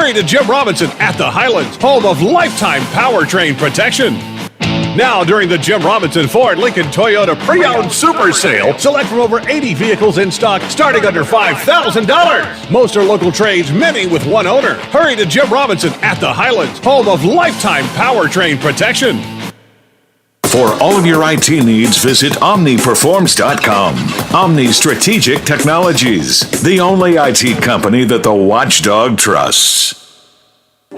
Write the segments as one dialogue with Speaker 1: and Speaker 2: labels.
Speaker 1: Hurry to Jim Robinson at the Highlands, home of lifetime powertrain protection. Now, during the Jim Robinson Ford Lincoln Toyota Pre-Owned Super Sale, select from over 80 vehicles in stock starting under $5,000. Most are local trades, many with one owner. Hurry to Jim Robinson at the Highlands, home of lifetime powertrain protection.
Speaker 2: For all of your IT needs, visit OmniPerforms.com. Omni Strategic Technologies, the only IT company that the Watchdog trusts.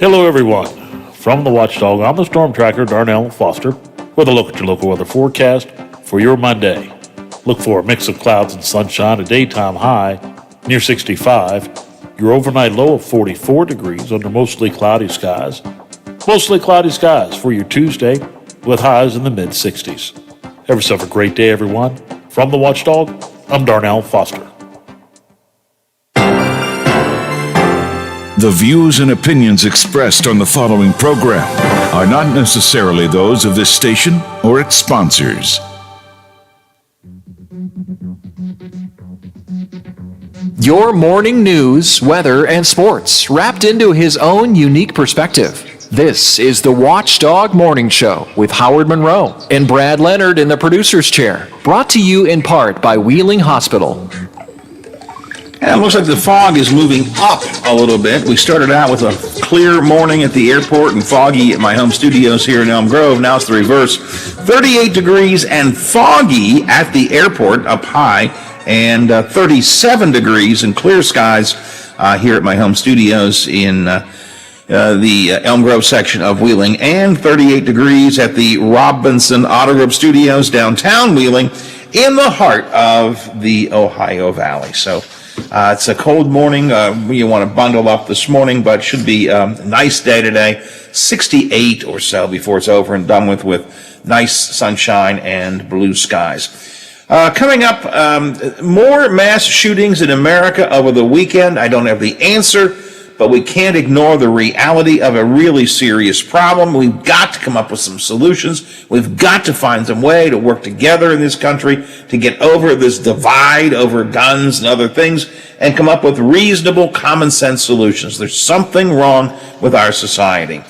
Speaker 3: Hello, everyone. From the Watchdog, I'm the Storm Tracker, Darnell Foster, with a look at your local weather forecast for your Monday. Look for a mix of clouds and sunshine, a daytime high near 65, your overnight low of 44 degrees under mostly cloudy skies. Mostly cloudy skies for your Tuesday, with highs in the mid-60s. Have yourself a great day, everyone. From the Watchdog, I'm Darnell Foster.
Speaker 2: The views and opinions expressed on the following program are not necessarily those of this station or its sponsors.
Speaker 4: Your morning news, weather, and sports wrapped into his own unique perspective. This is the Watchdog Morning Show with Howard Monroe and Brad Leonard in the producer's chair. Brought to you in part by Wheeling Hospital.
Speaker 5: And it looks like the fog is moving up a little bit. We started out with a clear morning at the airport and foggy at my home studios here in Elm Grove. Now it's the reverse. 38 degrees and foggy at the airport up high, and 37 degrees and clear skies here at my home studios in the Elm Grove section of Wheeling, and 38 degrees at the Robinson Auto Group Studios downtown Wheeling in the heart of the Ohio Valley. So it's a cold morning. You want to bundle up this morning, but it should be a nice day today. 68 or so before it's over and done with nice sunshine and blue skies. Coming up, more mass shootings in America over the weekend. I don't have the answer, but we can't ignore the reality of a really serious problem. We've got to come up with some solutions. We've got to find some way to work together in this country to get over this divide over guns and other things and come up with reasonable, common sense solutions. There's something wrong with our society.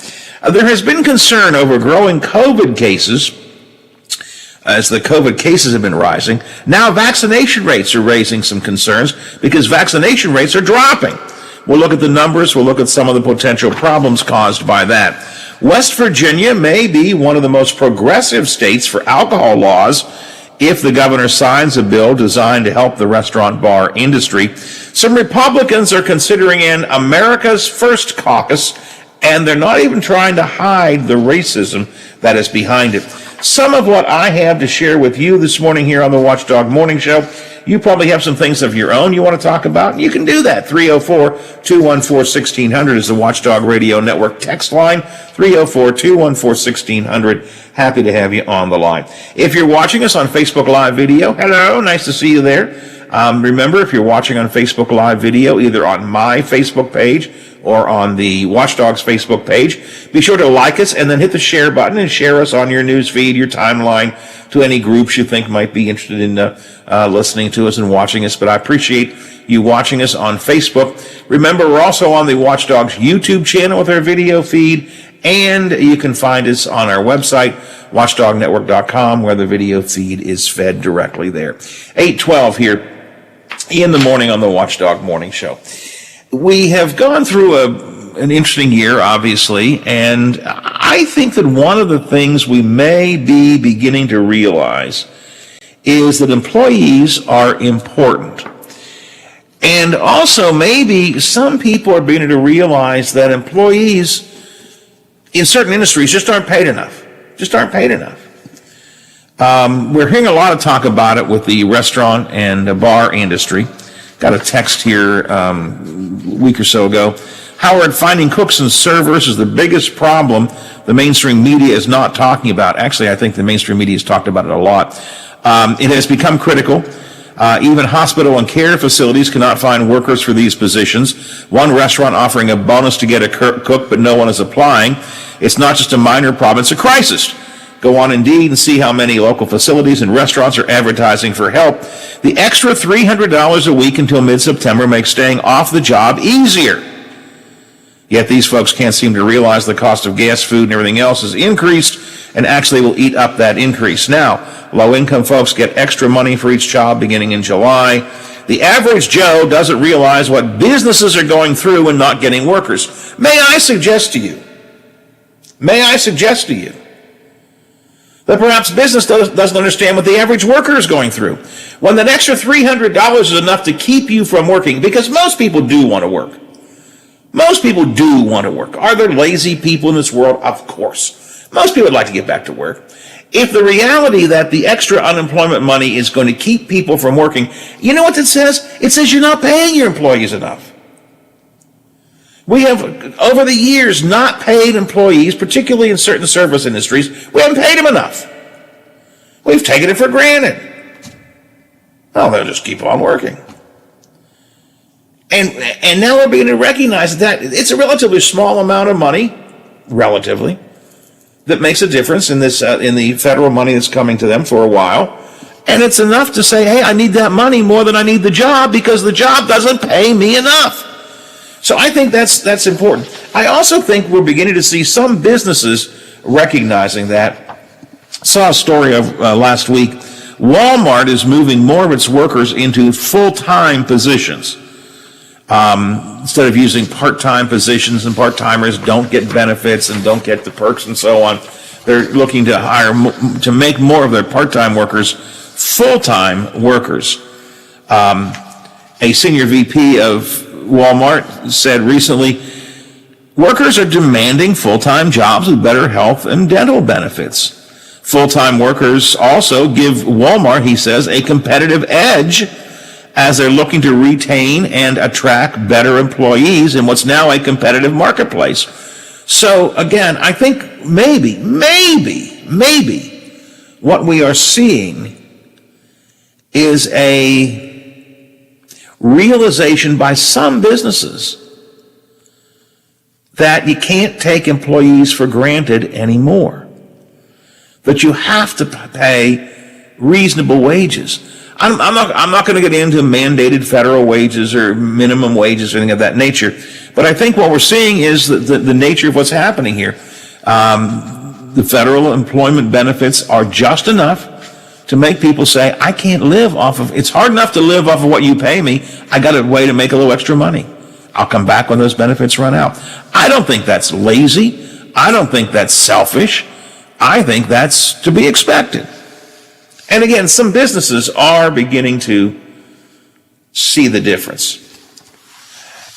Speaker 5: There has been concern over growing COVID cases as the COVID cases have been rising. Now vaccination rates are raising some concerns because vaccination rates are dropping. We'll look at the numbers. We'll look at some of the potential problems caused by that. West Virginia may be one of the most progressive states for alcohol laws if the governor signs a bill designed to help the restaurant bar industry. Some Republicans are considering an America's First caucus, and they're not even trying to hide the racism that is behind it. Some of what I have to share with you this morning here on the Watchdog Morning Show. You probably have some things of your own you want to talk about. You can do that. 304-214-1600 is the Watchdog Radio Network text line. 304-214-1600. Happy to have you on the line. If you're watching us on Facebook Live Video, hello, nice to see you there. Remember, if you're watching on Facebook Live Video, either on my Facebook page or on the Watchdogs Facebook page, be sure to like us and then hit the share button and share us on your news feed, your timeline, to any groups you think might be interested in listening to us and watching us. But I appreciate you watching us on Facebook. Remember, we're also on the Watchdogs YouTube channel with our video feed, and you can find us on our website, watchdognetwork.com, where the video feed is fed directly there. 8:12 here in the morning on the Watchdog Morning Show. We have gone through an interesting year, obviously, and I think that one of the things we may be beginning to realize is that employees are important. And also maybe some people are beginning to realize that employees in certain industries just aren't paid enough. We're hearing a lot of talk about it with the restaurant and bar industry. Got a text here a week or so ago. Howard, finding cooks and servers is the biggest problem the mainstream media is not talking about. Actually, I think the mainstream media has talked about it a lot. It has become critical. Even hospital and care facilities cannot find workers for these positions. One restaurant offering a bonus to get a cook, but no one is applying. It's not just a minor problem, it's a crisis. Go on Indeed and see how many local facilities and restaurants are advertising for help. The extra $300 a week until mid-September makes staying off the job easier. Yet these folks can't seem to realize the cost of gas, food, and everything else has increased and actually will eat up that increase. Now, low-income folks get extra money for each child beginning in July. The average Joe doesn't realize what businesses are going through and not getting workers. May I suggest to you that perhaps business doesn't understand what the average worker is going through. When that extra $300 is enough to keep you from working, because most people do want to work. Most people do want to work. Are there lazy people in this world? Of course. Most people would like to get back to work. If the reality that the extra unemployment money is going to keep people from working, you know what it says? It says you're not paying your employees enough. We have, over the years, not paid employees, particularly in certain service industries. We haven't paid them enough. We've taken it for granted. Oh, they'll just keep on working. And now we're beginning to recognize that it's a relatively small amount of money, relatively, that makes a difference in this in the federal money that's coming to them for a while. And it's enough to say, hey, I need that money more than I need the job because the job doesn't pay me enough. So I think that's important. I also think we're beginning to see some businesses recognizing that. I saw a story of last week. Walmart is moving more of its workers into full-time positions. Instead of using part-time positions, and part-timers don't get benefits and don't get the perks and so on, they're looking to hire, to make more of their part-time workers full-time workers. A senior VP of Walmart said recently, workers are demanding full-time jobs with better health and dental benefits. Full-time workers also give Walmart, he says, a competitive edge as they're looking to retain and attract better employees in what's now a competitive marketplace. So again, I think maybe what we are seeing is a realization by some businesses that you can't take employees for granted anymore, that you have to pay reasonable wages. I'm not going to get into mandated federal wages or minimum wages or anything of that nature, but I think what we're seeing is the nature of what's happening here. The federal employment benefits are just enough to make people say, I can't live off of, it's hard enough to live off of what you pay me. I got a way to make a little extra money. I'll come back when those benefits run out. I don't think that's lazy. I don't think that's selfish. I think that's to be expected. And again, some businesses are beginning to see the difference.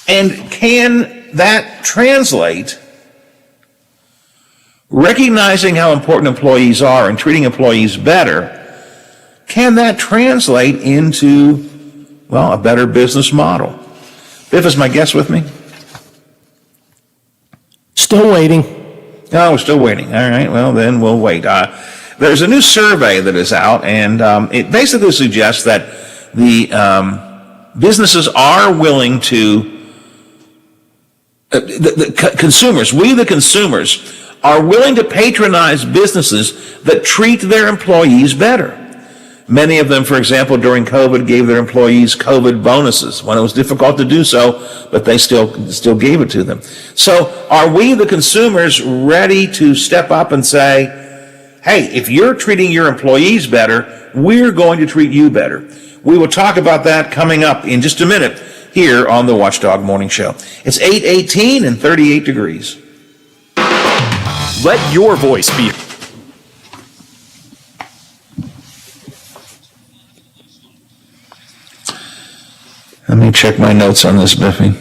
Speaker 5: And can that translate, recognizing how important employees are and treating employees better, can that translate into, well, a better business model? Biff, is my guest with me?
Speaker 6: Still waiting.
Speaker 5: Oh, we're still waiting. All right, well, then we'll wait. There's a new survey that is out, and it basically suggests that the businesses are willing to, the consumers, we the consumers, are willing to patronize businesses that treat their employees better. Many of them, for example, during COVID, gave their employees COVID bonuses when it was difficult to do so, but they still gave it to them. So are we, the consumers, ready to step up and say, hey, if you're treating your employees better, we're going to treat you better? We will talk about that coming up in just a minute here on the Watchdog Morning Show. It's 8:18 and 38 degrees.
Speaker 7: Let your voice be.
Speaker 5: Let me check my notes on this, Biffy.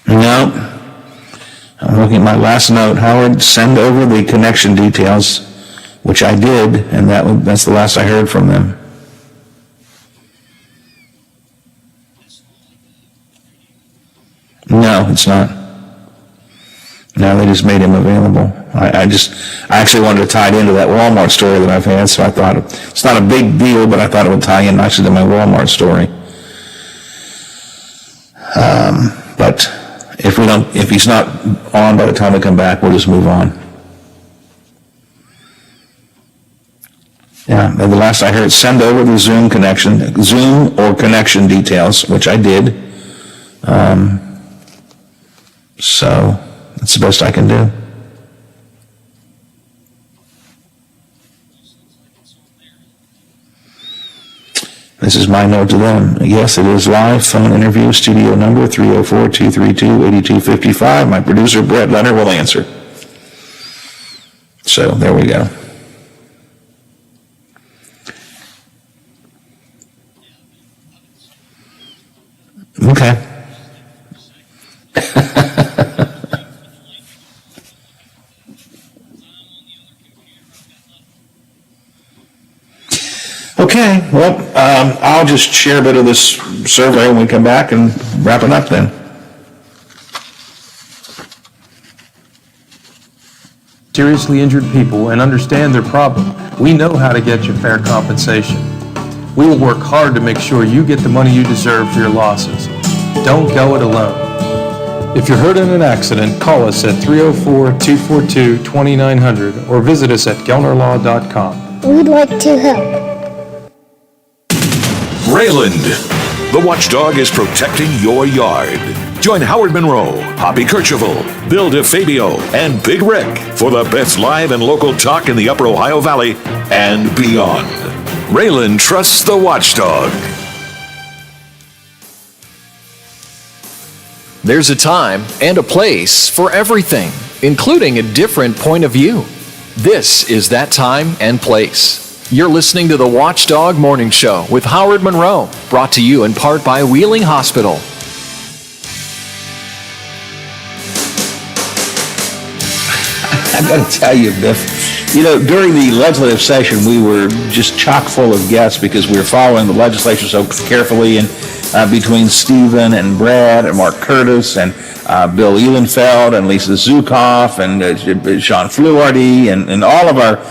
Speaker 5: No. I'm looking at my last note. Howard, send over the connection details, which I did, and that's the last I heard from them. No, it's not. No, they just made him available. I actually wanted to tie it into that Walmart story that I've had, so I thought it's not a big deal, but I thought it would tie in nicely to my Walmart story. But if he's not on by the time we come back, we'll just move on. Yeah, and the last I heard, send over the Zoom or connection details, which I did. So that's the best I can do. This is my note to them. Yes, it is live phone interview, studio number 304-232-8255. My producer, Brett Leonard, will answer. So there we go. Okay. Okay, well, I'll just share a bit of this survey when we come back and wrap it up then.
Speaker 6: Seriously injured people and understand their problem. We know how to get you fair compensation. We will work hard to make sure you get the money you deserve for your losses. Don't go it alone. If you're hurt in an accident, call us at 304-242-2900 or visit us at gelnerlaw.com.
Speaker 8: We'd like to help.
Speaker 2: Rayland, the watchdog is protecting your yard. Join Howard Monroe, Hoppy Kercheval, Bill DeFabio, and Big Rick for the best live and local talk in the Upper Ohio Valley and beyond. Rayland trusts the watchdog.
Speaker 4: There's a time and a place for everything, including a different point of view. This is that time and place. You're listening to the Watchdog Morning Show with Howard Monroe, brought to you in part by Wheeling Hospital.
Speaker 5: I've got to tell you, Biff, during the legislative session, we were just chock full of guests because we were following the legislation so carefully, and between Stephen and Brad and Mark Curtis and Bill Ehlenfeld and Lisa Zukoff and Sean Fluharty and all of our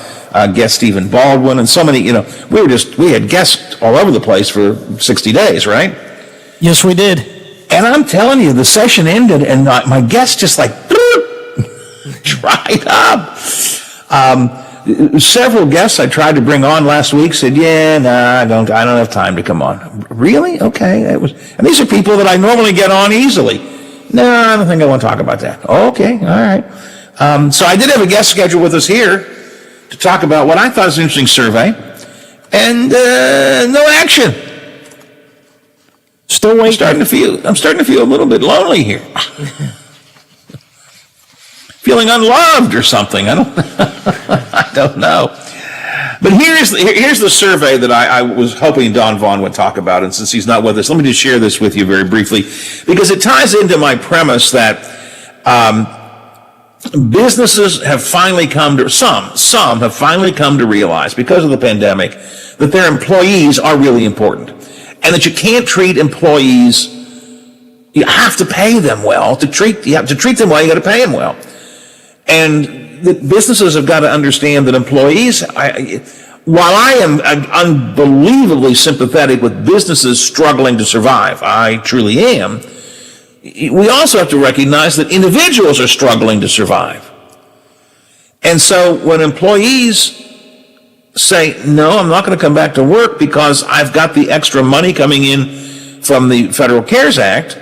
Speaker 5: guest Stephen Baldwin and so many, we had guests all over the place for 60 days, right?
Speaker 9: Yes, we did.
Speaker 5: And I'm telling you, the session ended and my guests just like dried up. Several guests I tried to bring on last week said, I don't have time to come on. Really? Okay. And these are people that I normally get on easily. No, I don't think I want to talk about that. Okay. All right. So I did have a guest scheduled with us here to talk about what I thought was an interesting survey, and no action.
Speaker 9: Still waiting.
Speaker 5: I'm starting to feel a little bit lonely here. Feeling unloved or something. I don't know. But here's the survey that I was hoping Don Vaughn would talk about, and since he's not with us, let me just share this with you very briefly, because it ties into my premise that businesses have finally some have finally come to realize, because of the pandemic, that their employees are really important, and that you can't treat employees. You have to pay them well. You have to treat them well. You got to pay them well, and the businesses have got to understand that employees. While I am unbelievably sympathetic with businesses struggling to survive, I truly am. We also have to recognize that individuals are struggling to survive. And so when employees say, no, I'm not going to come back to work because I've got the extra money coming in from the Federal CARES Act,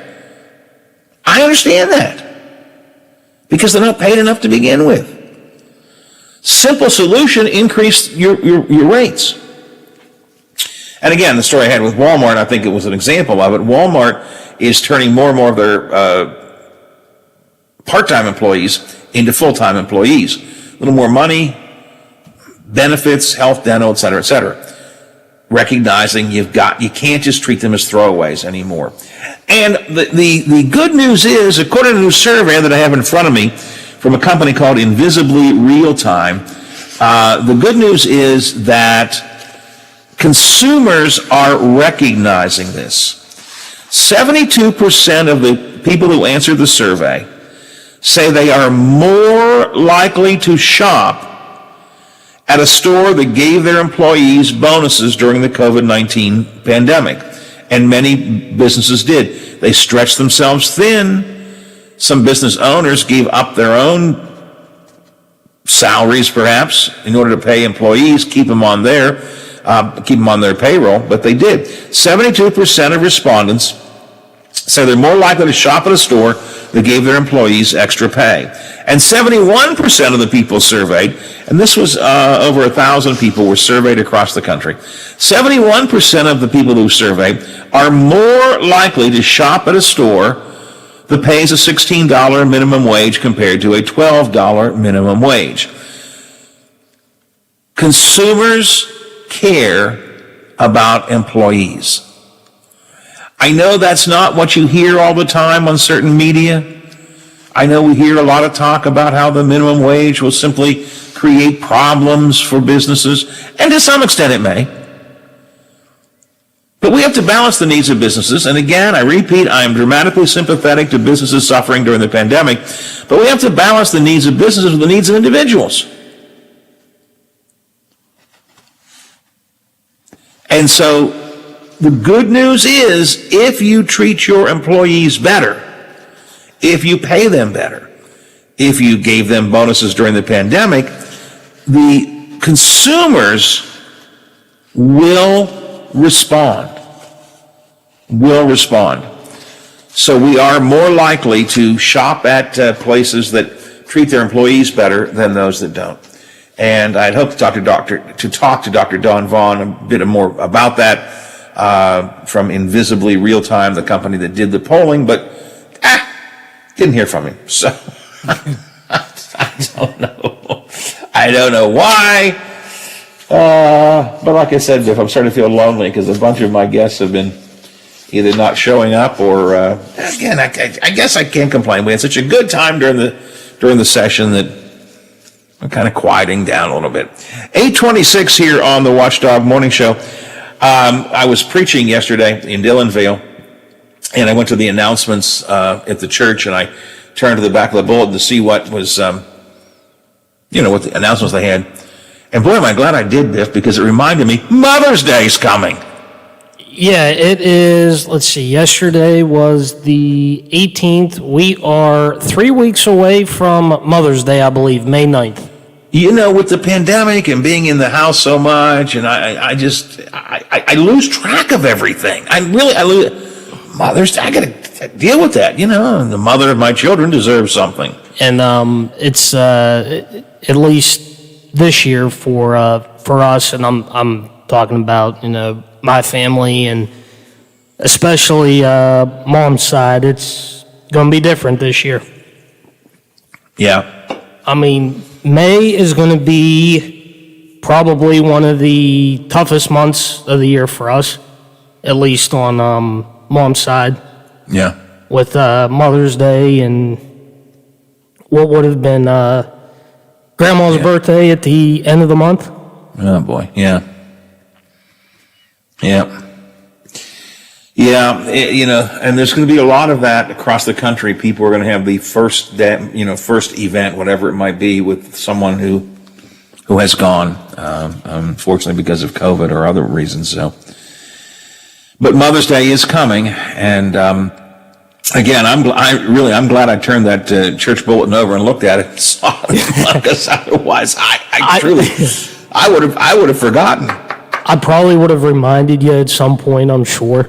Speaker 5: I understand that, because they're not paid enough to begin with. Simple solution, increase your rates. And again, the story I had with Walmart, I think it was an example of it. Walmart is turning more and more of their part-time employees into full-time employees. A little more money, benefits, health, dental, et cetera, recognizing you can't just treat them as throwaways anymore. And the good news is, according to a new survey that I have in front of me from a company called Invisibly Real Time, the good news is that consumers are recognizing this. 72% of the people who answered the survey say they are more likely to shop at a store that gave their employees bonuses during the COVID-19 pandemic. And many businesses did. They stretched themselves thin. Some business owners gave up their own salaries, perhaps, in order to pay employees, keep them on their payroll, but they did. 72% of respondents say they're more likely to shop at a store that gave their employees extra pay. And 71% of the people surveyed, and this was over 1,000 people were surveyed across the country, 71% of the people who surveyed are more likely to shop at a store that pays a $16 minimum wage compared to a $12 minimum wage. Consumers care about employees. I know that's not what you hear all the time on certain media. I know we hear a lot of talk about how the minimum wage will simply create problems for businesses, and to some extent it may. But we have to balance the needs of businesses, and again, I repeat, I am dramatically sympathetic to businesses suffering during the pandemic, but we have to balance the needs of businesses with the needs of individuals. And so, the good news is, if you treat your employees better, if you pay them better, if you gave them bonuses during the pandemic, the consumers will respond. So we are more likely to shop at places that treat their employees better than those that don't. And I'd hope to talk to Dr. Don Vaughn a bit more about that from Invisibly Real Time, the company that did the polling, but didn't hear from him. So I don't know why. But like I said, Biff, I'm starting to feel lonely because a bunch of my guests have been either not showing up or, again, I guess I can't complain. We had such a good time during the session that I'm kind of quieting down a little bit. 8:26 here on the Watchdog Morning Show. I was preaching yesterday in Dillonvale, and I went to the announcements at the church, and I turned to the back of the bulletin to see what was, what the announcements they had. And boy, am I glad I did, Biff, because it reminded me Mother's Day's coming.
Speaker 8: Yeah, it is. Let's see. Yesterday was the 18th. We are 3 weeks away from Mother's Day, I believe, May 9th.
Speaker 5: With the pandemic and being in the house so much, and I lose track of everything. I lose Mother's Day. I got to deal with that. The mother of my children deserves something.
Speaker 8: And it's at least this year for us, and I'm talking about my family and especially mom's side. It's going to be different this year.
Speaker 5: Yeah.
Speaker 8: I mean, May is going to be probably one of the toughest months of the year for us, at least on mom's side.
Speaker 5: Yeah.
Speaker 8: With Mother's Day and what would have been Grandma's birthday at the end of the month.
Speaker 5: Oh, boy. Yeah. Yeah. Yeah, and there's going to be a lot of that across the country. People are going to have the first event, whatever it might be, with someone who has gone, unfortunately because of COVID or other reasons. So, but Mother's Day is coming, and again, I'm glad I turned that church bulletin over and looked at it and saw it, because otherwise, I would have forgotten.
Speaker 8: I probably would have reminded you at some point, I'm sure.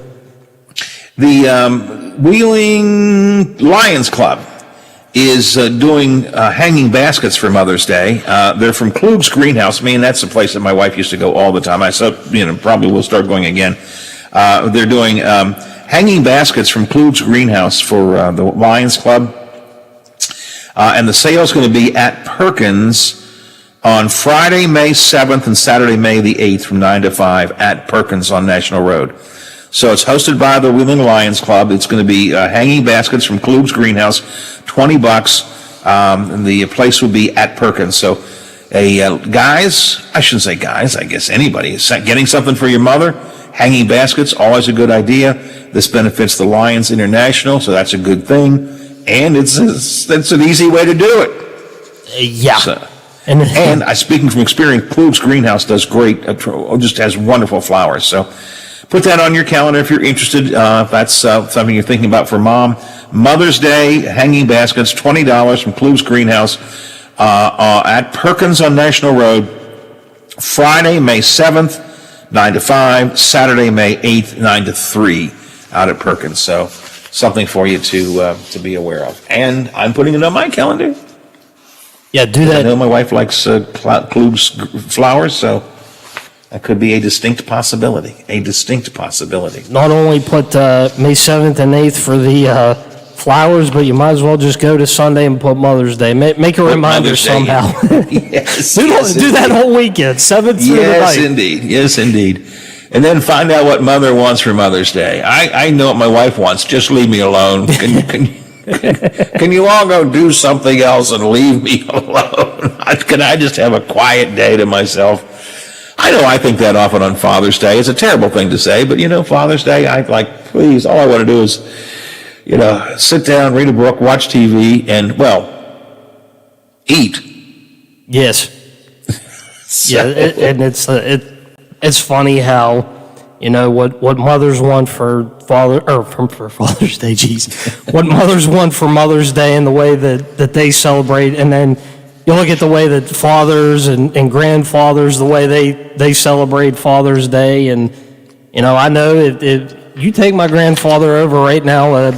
Speaker 5: The Wheeling Lions Club is doing hanging baskets for Mother's Day. They're from Klug's Greenhouse. That's the place that my wife used to go all the time. I probably will start going again. They're doing hanging baskets from Klug's Greenhouse for the Lions Club. And the sale is going to be at Perkins on Friday, May 7th and Saturday, May the 8th from 9 to 5 at Perkins on National Road. So it's hosted by the Wheeling Lions Club. It's going to be hanging baskets from Klug's Greenhouse, $20. And the place will be at Perkins. So, guys, I shouldn't say guys, I guess anybody is getting something for your mother. Hanging baskets, always a good idea. This benefits the Lions International, so that's a good thing. and it's an easy way to do it.
Speaker 8: Yeah.
Speaker 5: So,
Speaker 8: and
Speaker 5: speaking from experience, Kluge's greenhouse does great, just has wonderful flowers. So put that on your calendar if you're interested. If that's something you're thinking about for Mom. Mother's Day hanging baskets, $20 from Kluge's greenhouse at Perkins on National Road. Friday, May 7th, 9 to 5. Saturday, May 8th, 9 to 3 out at Perkins. So something for you to be aware of. And I'm putting it on my calendar.
Speaker 8: Yeah, do that.
Speaker 5: I know my wife likes Kluge's flowers, so that could be a distinct possibility.
Speaker 8: Not only put May 7th and 8th for the flowers, but you might as well just go to Sunday and put Mother's Day. Make a reminder somehow.
Speaker 5: Yes.
Speaker 8: do that whole weekend, 7th through the 9th.
Speaker 5: Yes, indeed. And then find out what Mother wants for Mother's Day. I know what my wife wants. Just leave me alone. Can you all go do something else and leave me alone? Can I just have a quiet day to myself? I know I think that often on Father's Day. It's a terrible thing to say, but Father's Day, please, all I want to do is, sit down, read a book, watch TV, and, eat.
Speaker 8: Yes. Yeah, and it's funny how, what mothers want for Father's Day, what mothers want for Mother's Day and the way that they celebrate, and then you look at the way that fathers and grandfathers, the way they celebrate Father's Day, and I know if you take my grandfather over right now, a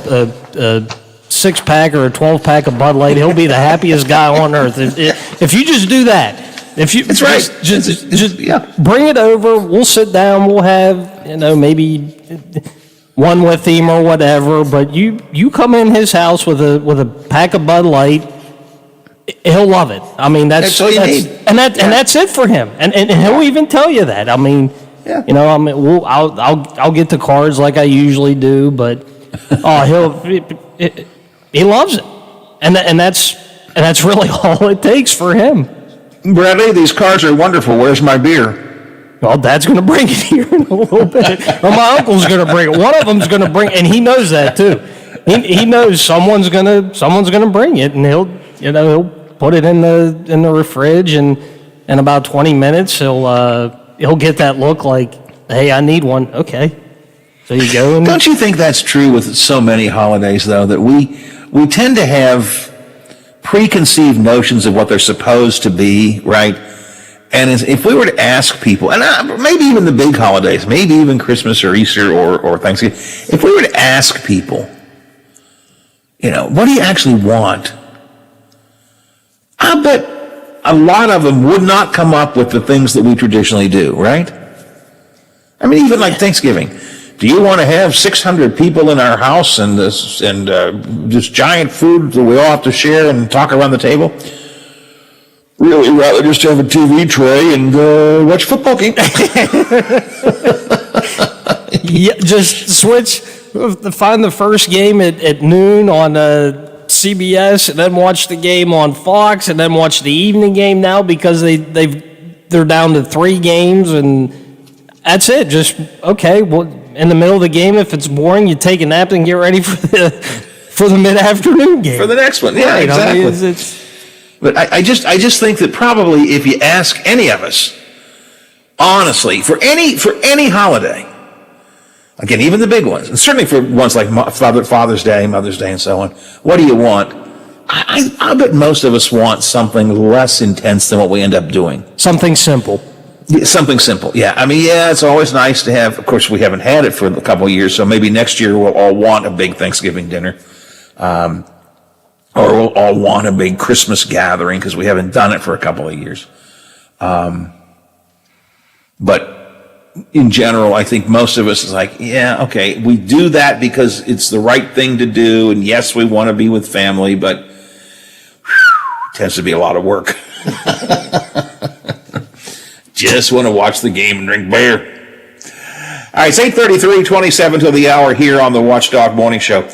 Speaker 8: 6-pack or a 12-pack of Bud Light, he'll be the happiest guy on earth. If you just do that,
Speaker 5: that's right.
Speaker 8: Just bring it over. We'll sit down. We'll have maybe one with him or whatever. But you come in his house with a pack of Bud Light, he'll love it. I mean that's
Speaker 5: all you need,
Speaker 8: and that's it for him. And he'll even tell you that. I mean, I'll get the cards like I usually do, but he loves it, and that's really all it takes for him.
Speaker 5: Bradley, these cards are wonderful. Where's my beer?
Speaker 8: Well, Dad's going to bring it here in a little bit, or my uncle's going to bring it. One of them's going to bring, and he knows that too. He knows someone's going to bring it, and he'll put it in the fridge, and in about 20 minutes he'll get that look like, hey, I need one. Okay, so you go. And
Speaker 5: don't you think that's true with so many holidays, though, that we tend to have preconceived notions of what they're supposed to be, right? And if we were to ask people, and maybe even the big holidays, maybe even Christmas or Easter or Thanksgiving, if we were to ask people, what do you actually want? I bet a lot of them would not come up with the things that we traditionally do, right? I mean, even like Thanksgiving. Do you want to have 600 people in our house and this giant food that we all have to share and talk around the table? Really rather just have a TV tray and watch football game.
Speaker 8: Yeah, just switch. Find the first game at noon on CBS, and then watch the game on Fox, and then watch the evening game now because they're down to 3 games, and that's it. Just okay. Well, in the middle of the game, if it's boring, you take a nap and get ready for the mid-afternoon game.
Speaker 5: For the next one, yeah, right, exactly. I mean, but I just think that probably if you ask any of us, honestly, for any holiday, again, even the big ones, and certainly for ones like Father's Day, Mother's Day, and so on, what do you want? I bet most of us want something less intense than what we end up doing.
Speaker 8: Something simple.
Speaker 5: Yeah, something simple, yeah. I mean, yeah, it's always nice to have. Of course, we haven't had it for a couple of years, so maybe next year we'll all want a big Thanksgiving dinner. Or we'll all want a big Christmas gathering because we haven't done it for a couple of years. But in general, I think most of us is like, yeah, okay, we do that because it's the right thing to do, and yes, we want to be with family, but it tends to be a lot of work. Just want to watch the game and drink beer. All right, it's 8:33, 27 till the hour here on the Watchdog Morning Show.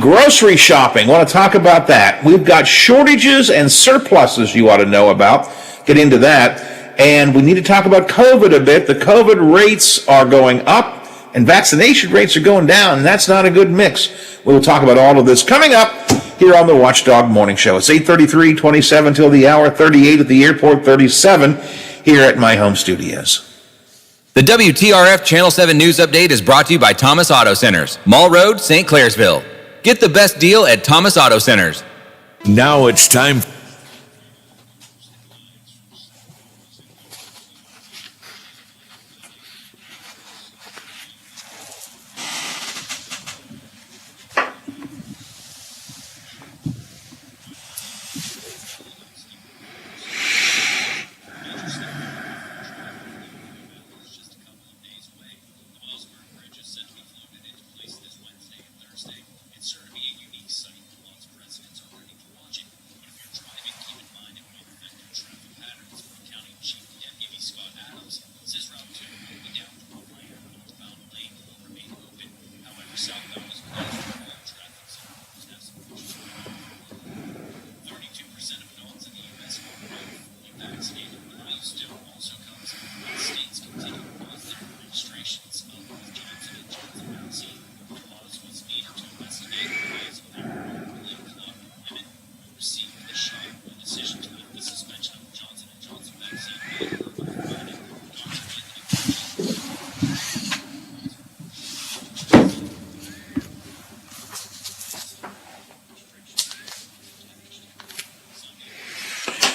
Speaker 5: Grocery shopping, want to talk about that. We've got shortages and surpluses you ought to know about. Get into that. And we need to talk about COVID a bit. The COVID rates are going up. and vaccination rates are going down, and that's not a good mix. We'll talk about all of this coming up here on the Watchdog Morning Show. It's 8:33, 27 till the hour, 38 at the airport, 37 here at my home studios.
Speaker 9: The WTRF Channel 7 News Update is brought to you by Thomas Auto Centers, Mall Road, St. Clairsville. Get the best deal at Thomas Auto Centers.
Speaker 2: Now it's time.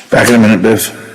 Speaker 5: Back in a minute, Biff.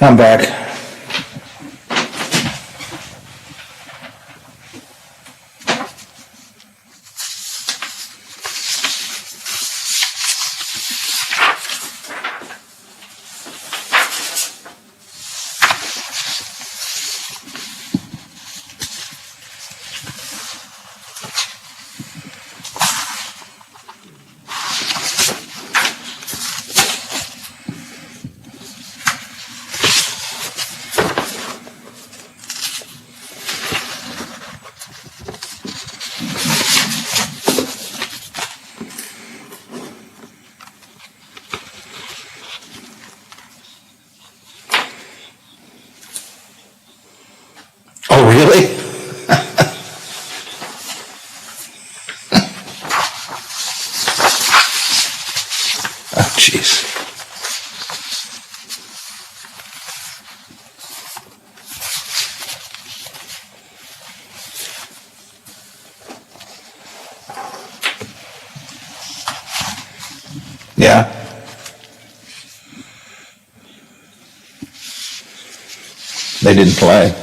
Speaker 5: I'm back. Oh, jeez. Yeah. They didn't play.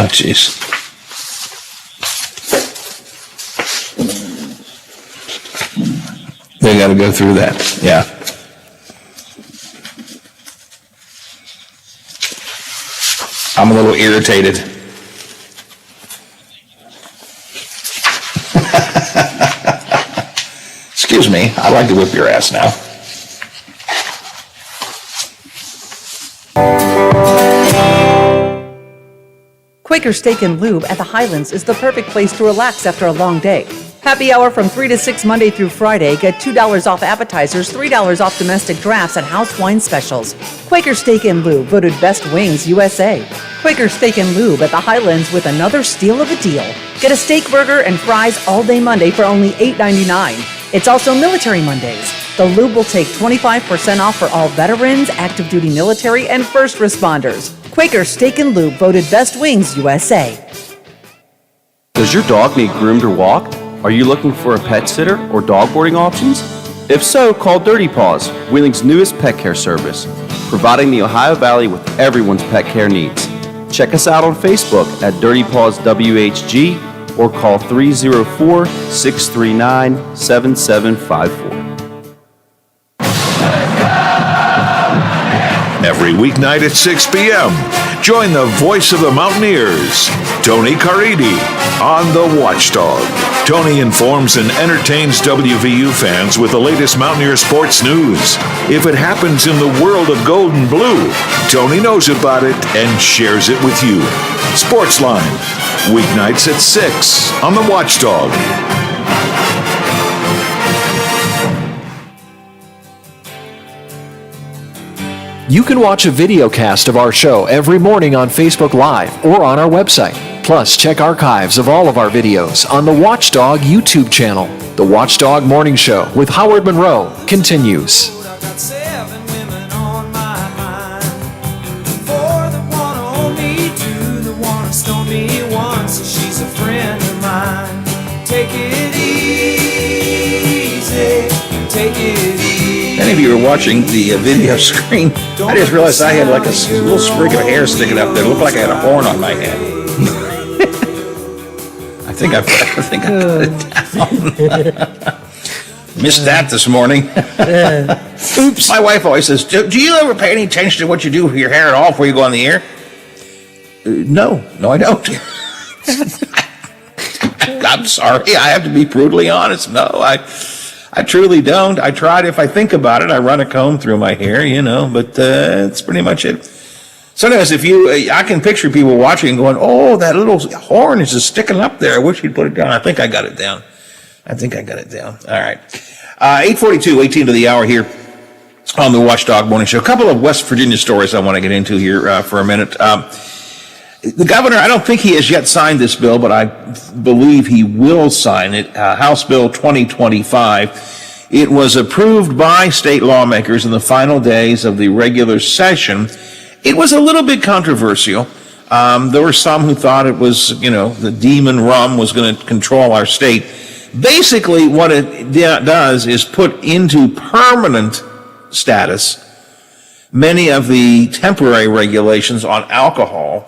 Speaker 5: Oh, jeez. They got to go through that. Yeah. I'm a little irritated. Excuse me. I'd like to whip your ass now.
Speaker 10: Quaker Steak and Lube at the Highlands is the perfect place to relax after a long day. Happy hour from 3 to 6 Monday through Friday. Get $2 off appetizers, $3 off domestic drafts, and house wine specials. Quaker Steak and Lube, voted Best Wings USA. Quaker Steak and Lube at the Highlands with another steal of a deal. Get a steak burger and fries all day Monday for only $8.99. It's also Military Mondays. The Lube will take 25% off for all veterans, active duty military, and first responders. Quaker Steak and Lube, voted Best Wings USA.
Speaker 7: Does your dog need groomed or walked? Are you looking for a pet sitter or dog boarding options? If so, call Dirty Paws, Wheeling's newest pet care service, providing the Ohio Valley with everyone's pet care needs. Check us out on Facebook at Dirty Paws WHG or call 304-639-7754.
Speaker 2: Every weeknight at 6 p.m., join the voice of the Mountaineers, Tony Caridi, on The Watchdog. Tony informs and entertains WVU fans with the latest Mountaineer sports news. If it happens in the world of gold and blue, Tony knows about it and shares it with you. Sportsline, weeknights at 6 on The Watchdog.
Speaker 4: You can watch a video cast of our show every morning on Facebook Live or on our website. Plus, check archives of all of our videos on the Watchdog YouTube channel. The Watchdog Morning Show with Howard Monroe continues.
Speaker 5: Many of you are watching the video screen. I just realized I had like a little sprig of hair sticking up there. It looked like I had a horn on my head. I think I cut it down. Missed that this morning. Oops. My wife always says, do you ever pay any attention to what you do with your hair at all before you go on the air? No, I don't. I'm sorry. I have to be brutally honest. No, I truly don't. I tried. If I think about it, I run a comb through my hair, but it's pretty much it. Sometimes I can picture people watching and going, oh, that little horn is just sticking up there. I wish he'd put it down. I think I got it down. All right. 8:42, 18 to the hour here on the Watchdog Morning Show. A couple of West Virginia stories I want to get into here for a minute. The governor, I don't think he has yet signed this bill, but I believe he will sign it. House Bill 2025. It was approved by state lawmakers in the final days of the regular session. It was a little bit controversial. There were some who thought it was, the demon rum was going to control our state. Basically, what it does is put into permanent status many of the temporary regulations on alcohol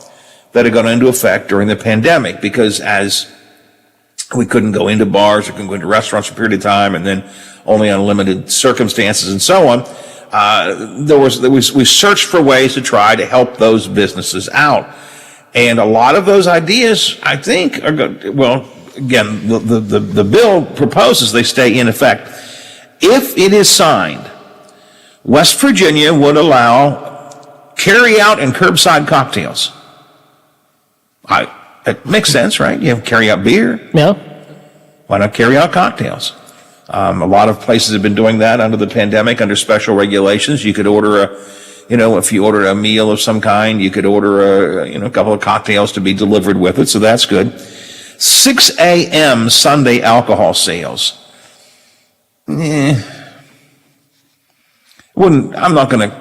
Speaker 5: that are going into effect during the pandemic, because as we couldn't go into bars or couldn't go into restaurants for a period of time, and then only on limited circumstances and so on, we searched for ways to try to help those businesses out. And a lot of those ideas, I think, are good. Well, again, the bill proposes they stay in effect. If it is signed, West Virginia would allow carry-out and curbside cocktails. It makes sense, right? You carry out beer.
Speaker 8: Yeah.
Speaker 5: Why not carry out cocktails? A lot of places have been doing that under the pandemic, under special regulations. You could order if you order a meal of some kind, you could order a couple of cocktails to be delivered with it, so that's good. 6 a.m. Sunday alcohol sales. I'm not going to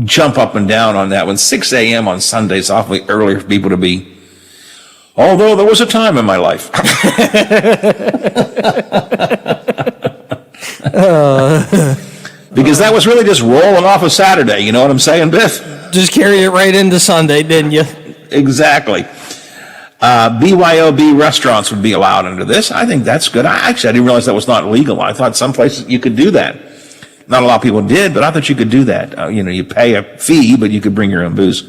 Speaker 5: jump up and down on that one. 6 a.m. on Sunday is awfully early for people to be. Although there was a time in my life. Because that was really just rolling off a Saturday, you know what I'm saying, Biff?
Speaker 8: Just carry it right into Sunday, didn't you?
Speaker 5: Exactly. BYOB restaurants would be allowed under this. I think that's good. I didn't realize that was not legal. I thought some places you could do that. Not a lot of people did, but I thought you could do that. You pay a fee, but you could bring your own booze.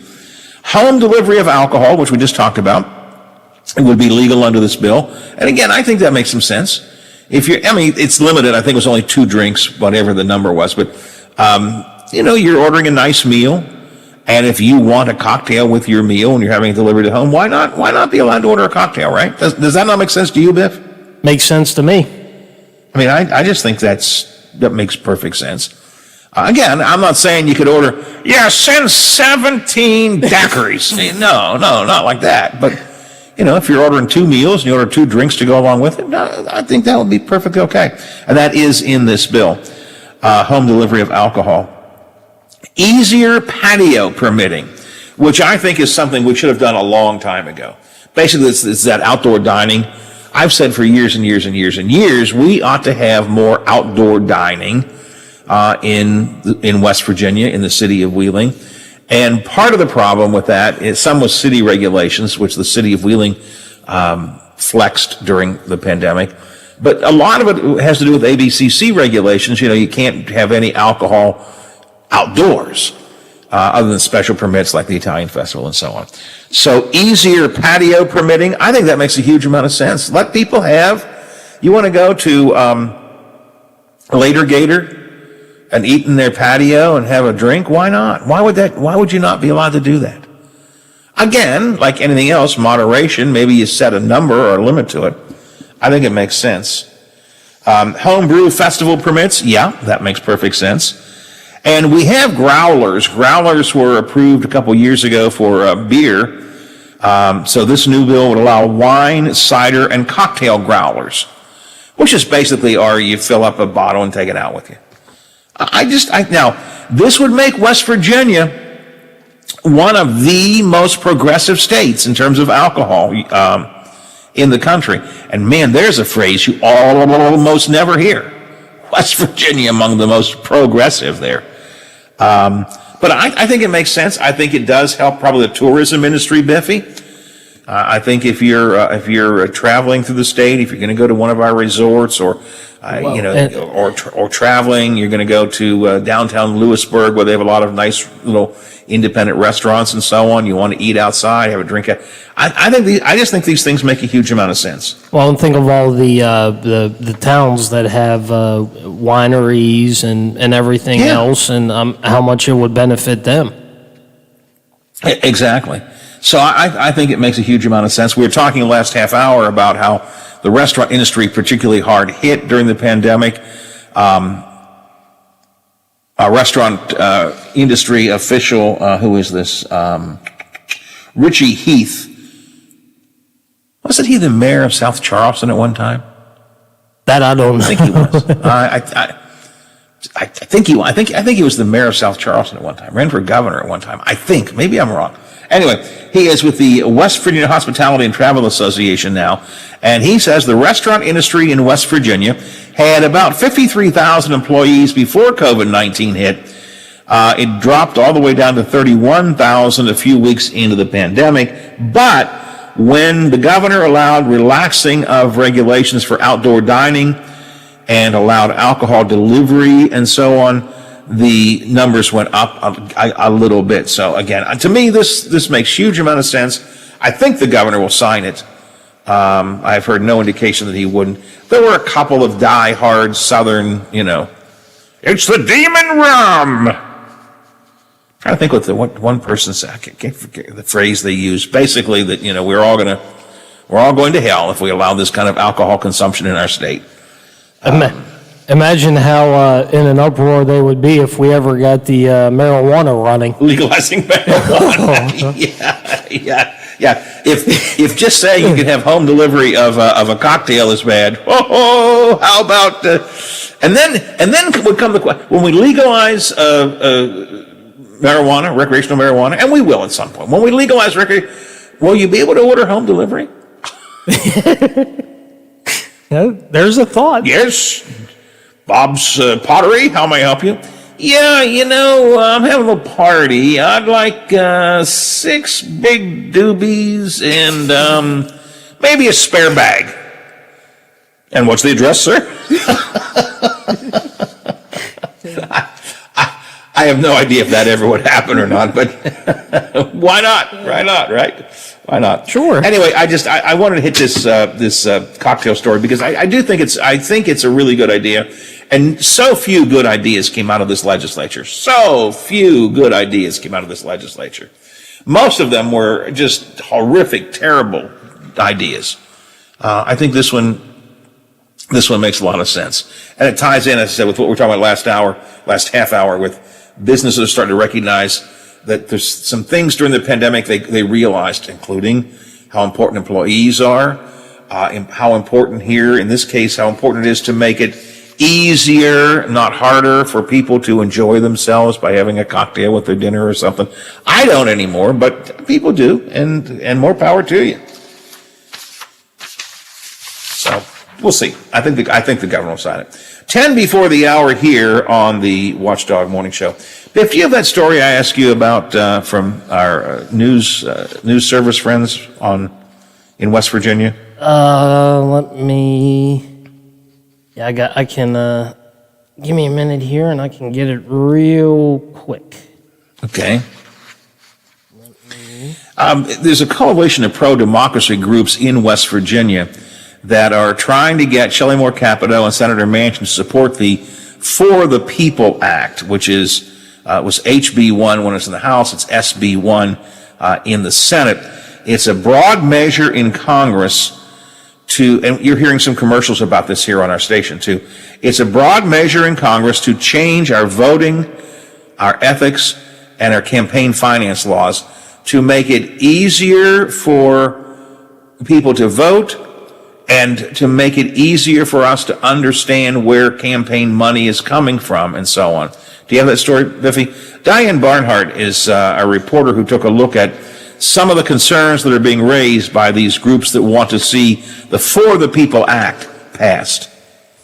Speaker 5: Home delivery of alcohol, which we just talked about, it would be legal under this bill. And again, I think that makes some sense. It's limited. I think it was only 2 drinks, whatever the number was. But, you're ordering a nice meal. And if you want a cocktail with your meal and you're having it delivered at home, why not be allowed to order a cocktail, right? Does that not make sense to you, Biff?
Speaker 8: Makes sense to me.
Speaker 5: I just think that makes perfect sense. Again, I'm not saying you could order, send 17 daiquiris. No, not like that. But, if you're ordering 2 meals and you order 2 drinks to go along with it, I think that would be perfectly okay. And that is in this bill, home delivery of alcohol. Easier patio permitting, which I think is something we should have done a long time ago. Basically, it's that outdoor dining. I've said for years and years and years and years, we ought to have more outdoor dining in West Virginia, in the city of Wheeling. And part of the problem with that is some was city regulations, which the city of Wheeling flexed during the pandemic. But a lot of it has to do with ABCC regulations. You can't have any alcohol outdoors, other than special permits like the Italian Festival and so on. So easier patio permitting, I think that makes a huge amount of sense. Let people you want to go to Later Gator and eat in their patio and have a drink? Why not? Why would you not be allowed to do that? Again, like anything else, moderation, maybe you set a number or a limit to it. I think it makes sense. Homebrew festival permits, that makes perfect sense. And we have growlers. Growlers were approved a couple years ago for beer. So this new bill would allow wine, cider, and cocktail growlers, which is basically you fill up a bottle and take it out with you. Now, this would make West Virginia one of the most progressive states in terms of alcohol in the country. And man, there's a phrase you almost never hear. West Virginia among the most progressive there. But I think it makes sense. I think it does help probably the tourism industry, Biffy. I think if you're traveling through the state, if you're going to go to one of our resorts or traveling, you're going to go to downtown Lewisburg where they have a lot of nice little independent restaurants and so on. You want to eat outside, have a drink. I just think these things make a huge amount of sense.
Speaker 8: Well, and think of all the towns that have wineries and everything else, and how much it would benefit them.
Speaker 5: Exactly. So I think it makes a huge amount of sense. We were talking last half hour about how the restaurant industry particularly hard hit during the pandemic. A restaurant industry official, who is this? Richie Heath. Wasn't he the mayor of South Charleston at one time?
Speaker 8: That I don't know.
Speaker 5: I think he was. I think he was the mayor of South Charleston at one time. Ran for governor at one time. I think. Maybe I'm wrong. Anyway, he is with the West Virginia Hospitality and Travel Association now, and he says the restaurant industry in West Virginia had about 53,000 employees before COVID-19 hit. It dropped all the way down to 31,000 a few weeks into the pandemic, but when the governor allowed relaxing of regulations for outdoor dining and allowed alcohol delivery and so on, the numbers went up a little bit. So again, to me, this makes huge amount of sense. I think the governor will sign it. I've heard no indication that he wouldn't. There were a couple of die-hard Southern, it's the demon rum. I'm trying to think what one person said. I can't forget the phrase they used. Basically, that we're all going to hell if we allow this kind of alcohol consumption in our state.
Speaker 8: Imagine how in an uproar they would be if we ever got the marijuana running.
Speaker 5: Legalizing marijuana. Yeah. If just saying you can have home delivery of a cocktail is bad, how about? And then would come the question: when we legalize marijuana, recreational marijuana, and we will at some point. When we legalize will you be able to order home delivery?
Speaker 8: There's a thought.
Speaker 5: Yes. Bob's Pottery, how may I help you? Yeah, I'm having a party. I'd like 6 big doobies and maybe a spare bag. And what's the address, sir? I have no idea if that ever would happen or not, but why not? Why not, right? Why not?
Speaker 8: Sure.
Speaker 5: Anyway, I wanted to hit this cocktail story because I think it's a really good idea, and so few good ideas came out of this legislature. So few good ideas came out of this legislature. Most of them were just horrific, terrible ideas. I think this one makes a lot of sense, and it ties in, as I said, with what we were talking about last half hour, with businesses are starting to recognize that there's some things during the pandemic they realized, including how important employees are, how important here, in this case, how important it is to make it easier, not harder, for people to enjoy themselves by having a cocktail with their dinner or something. I don't anymore, but people do, and more power to you. So we'll see. I think the governor will sign it. 10 before the hour here on the Watchdog Morning Show. Biff, do you have that story I asked you about from our news service friends in West Virginia?
Speaker 8: Let me. Yeah, I can. Give me a minute here, and I can get it real quick.
Speaker 5: Okay. There's a coalition of pro-democracy groups in West Virginia that are trying to get Shelley Moore Capito and Senator Manchin to support the For the People Act, which was HB1 when it's in the House. It's SB1 in the Senate. It's a broad measure in Congress and you're hearing some commercials about this here on our station too. It's a broad measure in Congress to change our voting, our ethics, and our campaign finance laws to make it easier for people to vote and to make it easier for us to understand where campaign money is coming from and so on. Do you have that story, Biffy? Diane Barnhart is a reporter who took a look at some of the concerns that are being raised by these groups that want to see the For the People Act passed.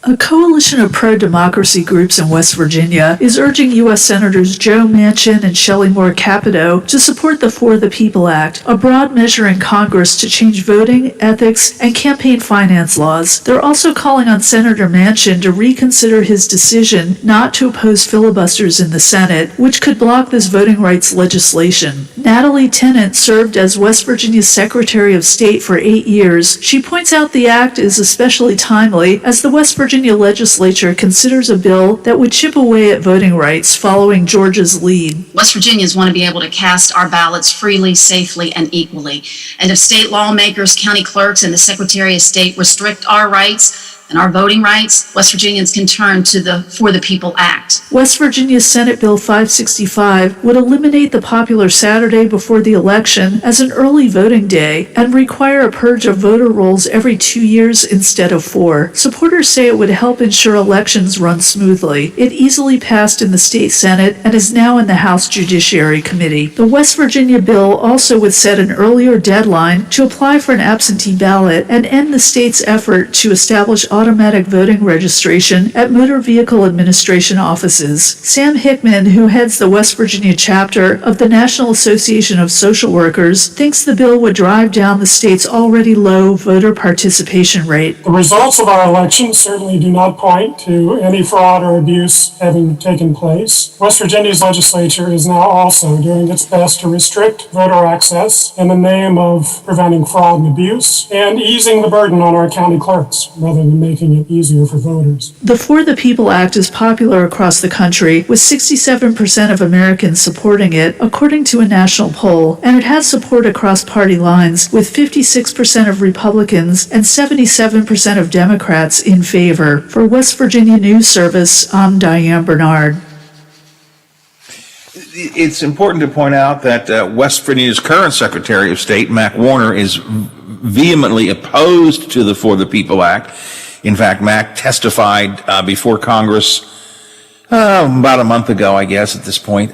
Speaker 11: A coalition of pro-democracy groups in West Virginia is urging U.S. Senators Joe Manchin and Shelley Moore Capito to support the For the People Act, a broad measure in Congress to change voting, ethics, and campaign finance laws. They're also calling on Senator Manchin to reconsider his decision not to oppose filibusters in the Senate, which could block this voting rights legislation. Natalie Tennant served as West Virginia's Secretary of State for 8 years. She points out the act is especially timely as the West Virginia legislature considers a bill that would chip away at voting rights following Georgia's lead.
Speaker 12: West Virginians want to be able to cast our ballots freely, safely, and equally. And if state lawmakers, county clerks, and the Secretary of State restrict our rights and our voting rights, West Virginians can turn to the For the People Act.
Speaker 11: West Virginia's Senate Bill 565 would eliminate the popular Saturday before the election as an early voting day and require a purge of voter rolls every 2 years instead of 4. Supporters say it would help ensure elections run smoothly. It easily passed in the state Senate and is now in the House Judiciary Committee. The West Virginia bill also would set an earlier deadline to apply for an absentee ballot and end the state's effort to establish automatic voting registration at Motor Vehicle Administration offices. Sam Hickman, who heads the West Virginia chapter of the National Association of Social Workers, thinks the bill would drive down the state's already low voter participation rate.
Speaker 13: The results of our election certainly do not point to any fraud or abuse having taken place. West Virginia's legislature is now also doing its best to restrict voter access in the name of preventing fraud and abuse and easing the burden on our county clerks rather than making it easier for voters.
Speaker 11: The For the People Act is popular across the country, with 67% of Americans supporting it, according to a national poll, and it has support across party lines, with 56% of Republicans and 77% of Democrats in favor. For West Virginia News Service, I'm Diane Bernard.
Speaker 5: It's important to point out that West Virginia's current Secretary of State, Mac Warner, is vehemently opposed to the For the People Act. In fact, Mac testified before Congress about a month ago, I guess, at this point,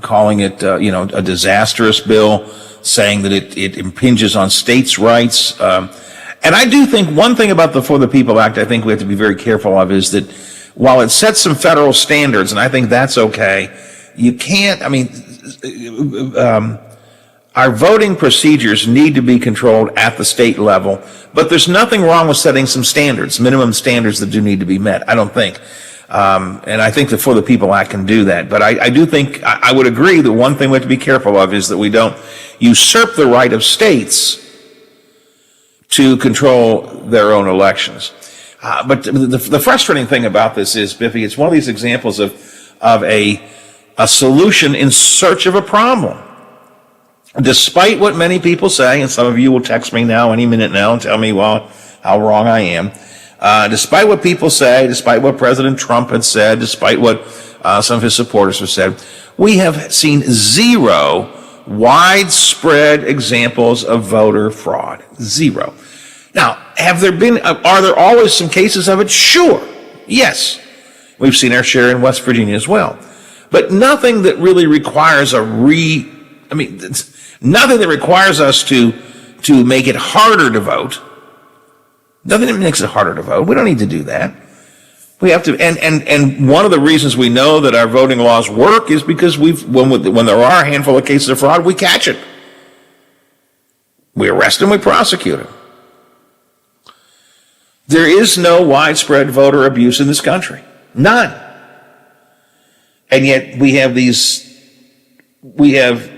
Speaker 5: calling it, a disastrous bill, saying that it impinges on states' rights. And I do think one thing about the For the People Act I think we have to be very careful of is that while it sets some federal standards, and I think that's okay, you can't, our voting procedures need to be controlled at the state level, but there's nothing wrong with setting some standards, minimum standards that do need to be met, I don't think. And I think the For the People Act can do that. But I do think, I would agree that one thing we have to be careful of is that we don't usurp the right of states to control their own elections. But the frustrating thing about this is, Biffy, it's one of these examples of a solution in search of a problem. Despite what many people say, and some of you will text me now any minute now and tell me, well, how wrong I am. Despite what people say, despite what President Trump had said, despite what some of his supporters have said, we have seen zero widespread examples of voter fraud. Zero. Now, are there always some cases of it? Sure. Yes. We've seen our share in West Virginia as well. But nothing that really requires nothing that requires us to make it harder to vote. Nothing that makes it harder to vote. We don't need to do that. We have to, and one of the reasons we know that our voting laws work is because when there are a handful of cases of fraud, we catch it. We arrest them, we prosecute them. There is no widespread voter abuse in this country. None. And yet we have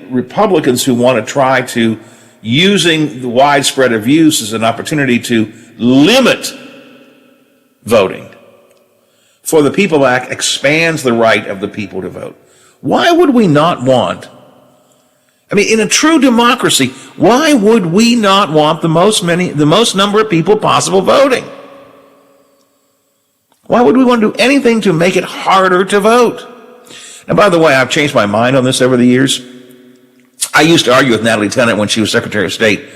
Speaker 5: Republicans who want to try to, using the widespread abuse as an opportunity to limit voting. For the People Act expands the right of the people to vote. Why would we not want, in a true democracy, why would we not want the most number of people possible voting? Why would we want to do anything to make it harder to vote? And by the way, I've changed my mind on this over the years. I used to argue with Natalie Tennant when she was Secretary of State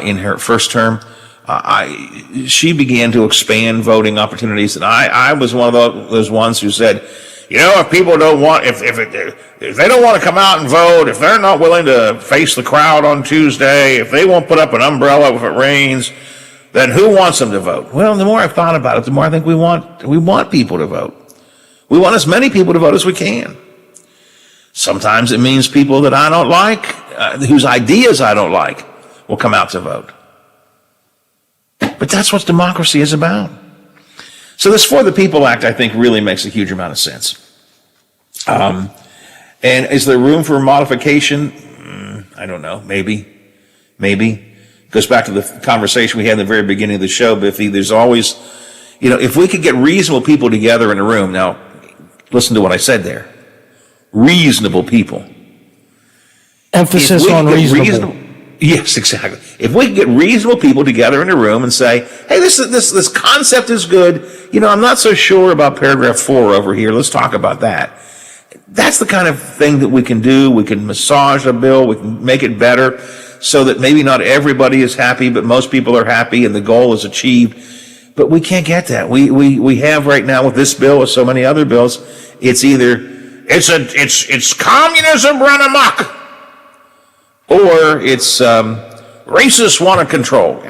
Speaker 5: in her first term. She began to expand voting opportunities, and I was one of those ones who said, if people don't want, if they don't want to come out and vote, if they're not willing to face the crowd on Tuesday, if they won't put up an umbrella if it rains, then who wants them to vote? Well, the more I've thought about it, the more I think we want people to vote. We want as many people to vote as we can. Sometimes it means people that I don't like, whose ideas I don't like, will come out to vote. But that's what democracy is about. So this For the People Act, I think, really makes a huge amount of sense. And is there room for modification? I don't know. Maybe. Goes back to the conversation we had in the very beginning of the show, Biffy. There's always, if we could get reasonable people together in a room. Now, listen to what I said there. Reasonable people.
Speaker 8: Emphasis on reasonable.
Speaker 5: Yes, exactly. If we could get reasonable people together in a room and say, hey, this concept is good. I'm not so sure about paragraph 4 over here. Let's talk about that. That's the kind of thing that we can do. We can massage a bill. We can make it better so that maybe not everybody is happy, but most people are happy and the goal is achieved. But we can't get that. We have right now with this bill, with so many other bills, it's either it's communism run amok, or it's racists want to control.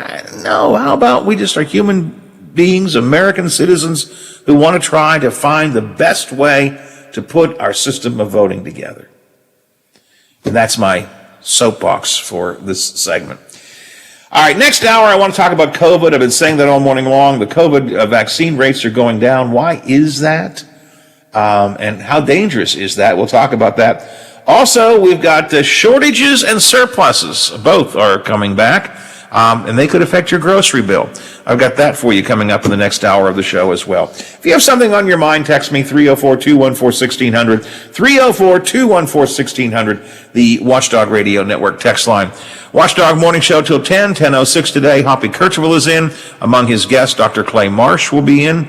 Speaker 5: No, how about we just are human beings, American citizens, who want to try to find the best way to put our system of voting together. And that's my soapbox for this segment. All right, next hour I want to talk about COVID. I've been saying that all morning long. The COVID vaccine rates are going down. Why is that? And how dangerous is that? We'll talk about that. Also, we've got shortages and surpluses. Both are coming back. and they could affect your grocery bill. I've got that for you coming up in the next hour of the show as well. If you have something on your mind, text me 304-214-1600, 304-214-1600, the Watchdog Radio Network text line. Watchdog Morning Show till 10:06 today. Hoppy Kercheval is in. Among his guests, Dr. Clay Marsh will be in.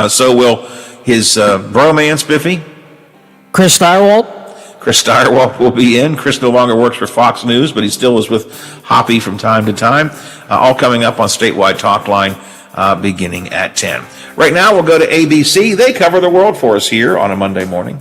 Speaker 5: So will his bromance, Biffy.
Speaker 8: Chris Steyerwalt.
Speaker 5: Chris Steyerwalt will be in. Chris no longer works for Fox News, but he still is with Hoppy from time to time. All coming up on Statewide Talk Line beginning at 10. Right now, we'll go to ABC. They cover the world for us here on a Monday morning.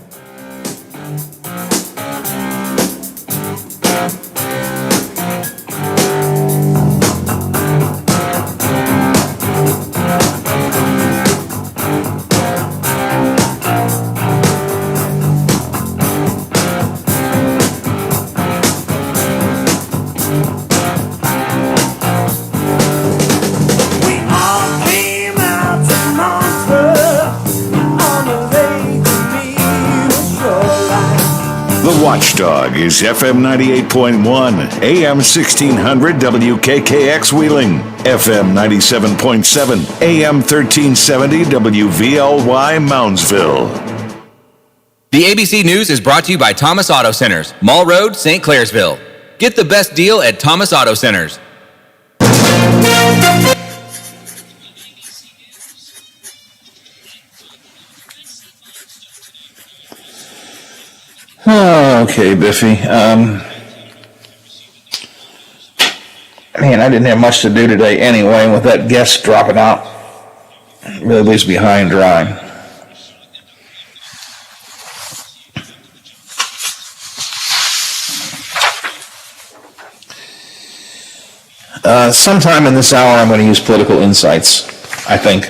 Speaker 2: Watchdog is FM 98.1, AM 1600 WKKX Wheeling, FM 97.7, AM 1370 WVLY Moundsville.
Speaker 9: The ABC News is brought to you by Thomas Auto Centers, Mall Road, St. Clairsville. Get the best deal at Thomas Auto Centers.
Speaker 5: Okay, Biffy. Man, I didn't have much to do today anyway. With that guest dropping out, it really leaves me high and dry. Sometime in this hour, I'm going to use political insights, I think.